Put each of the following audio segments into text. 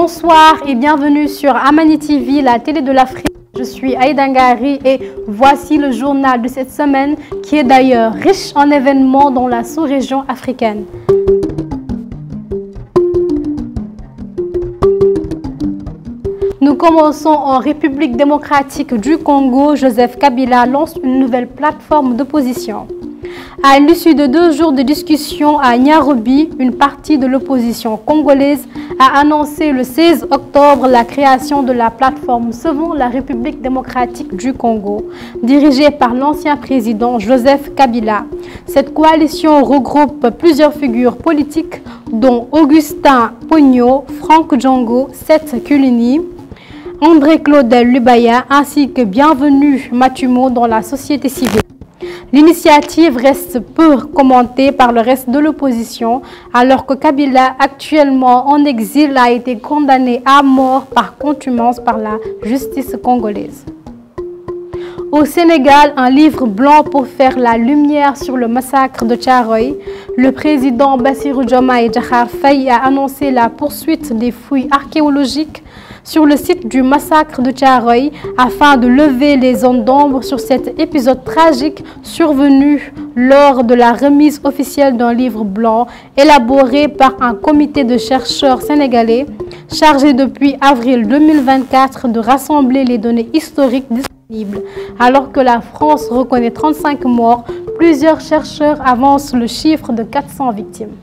Bonsoir et bienvenue sur Amani TV, la télé de l'Afrique. Je suis Aïda Ngari et voici le journal de cette semaine qui est d'ailleurs riche en événements dans la sous-région africaine. Nous commençons en République démocratique du Congo. Joseph Kabila lance une nouvelle plateforme d'opposition. À l'issue de 2 jours de discussion à Nairobi, une partie de l'opposition congolaise a annoncé le 16 octobre la création de la plateforme Sauvons la République démocratique du Congo, dirigée par l'ancien président Joseph Kabila. Cette coalition regroupe plusieurs figures politiques, dont Augustin Pogno, Franck Django, Seth Kulini, André Claudel Lubaya ainsi que Bienvenue Matumo dans la société civile. L'initiative reste peu commentée par le reste de l'opposition, alors que Kabila, actuellement en exil, a été condamné à mort par contumace par la justice congolaise. Au Sénégal, un livre blanc pour faire la lumière sur le massacre de Thiaroye. Le président Bassirou Diomaye Diakhar Faye a annoncé la poursuite des fouilles archéologiques sur le site du massacre de Thiaroye afin de lever les zones d'ombre sur cet épisode tragique survenu lors de la remise officielle d'un livre blanc élaboré par un comité de chercheurs sénégalais chargé depuis avril 2024 de rassembler les données historiques disponibles. Alors que la France reconnaît 35 morts, plusieurs chercheurs avancent le chiffre de 400 victimes.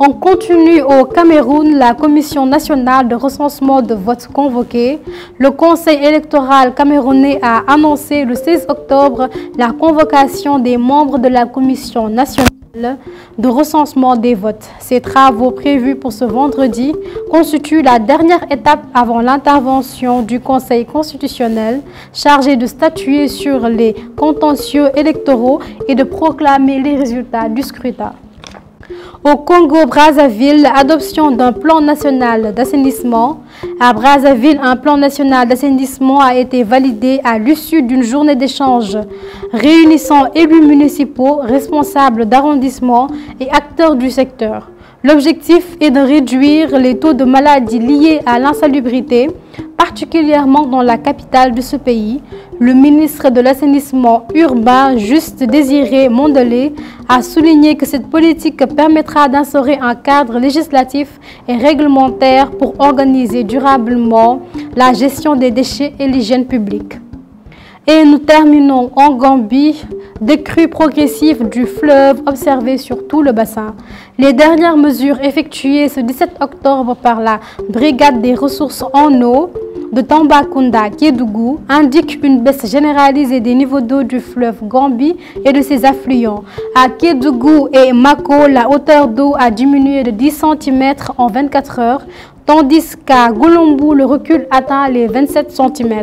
On continue au Cameroun, la Commission nationale de recensement de vote convoquée. Le Conseil électoral camerounais a annoncé le 16 octobre la convocation des membres de la Commission nationale de recensement des votes. Ces travaux prévus pour ce vendredi constituent la dernière étape avant l'intervention du Conseil constitutionnel chargé de statuer sur les contentieux électoraux et de proclamer les résultats du scrutin. Au Congo-Brazzaville, adoption d'un plan national d'assainissement. À Brazzaville, un plan national d'assainissement a été validé à l'issue d'une journée d'échange réunissant élus municipaux, responsables d'arrondissement et acteurs du secteur. L'objectif est de réduire les taux de maladies liés à l'insalubrité, particulièrement dans la capitale de ce pays. Le ministre de l'assainissement urbain, Juste Désiré Mondelé, a souligné que cette politique permettra d'instaurer un cadre législatif et réglementaire pour organiser durablement la gestion des déchets et l'hygiène publique. Et nous terminons en Gambie, décrue progressive du fleuve observée sur tout le bassin. Les dernières mesures effectuées ce 17 octobre par la Brigade des ressources en eau de Tambacounda, Kédougou, indiquent une baisse généralisée des niveaux d'eau du fleuve Gambie et de ses affluents. À Kédougou et Mako, la hauteur d'eau a diminué de 10 cm en 24 heures, tandis qu'à Goulombou, le recul atteint les 27 cm.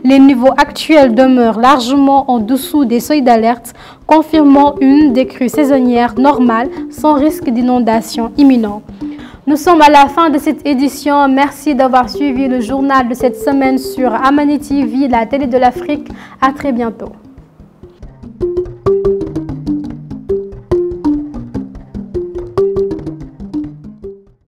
Les niveaux actuels demeurent largement en dessous des seuils d'alerte, confirmant une décrue saisonnière normale sans risque d'inondation imminent. Nous sommes à la fin de cette édition. Merci d'avoir suivi le journal de cette semaine sur Amani TV, la télé de l'Afrique. À très bientôt.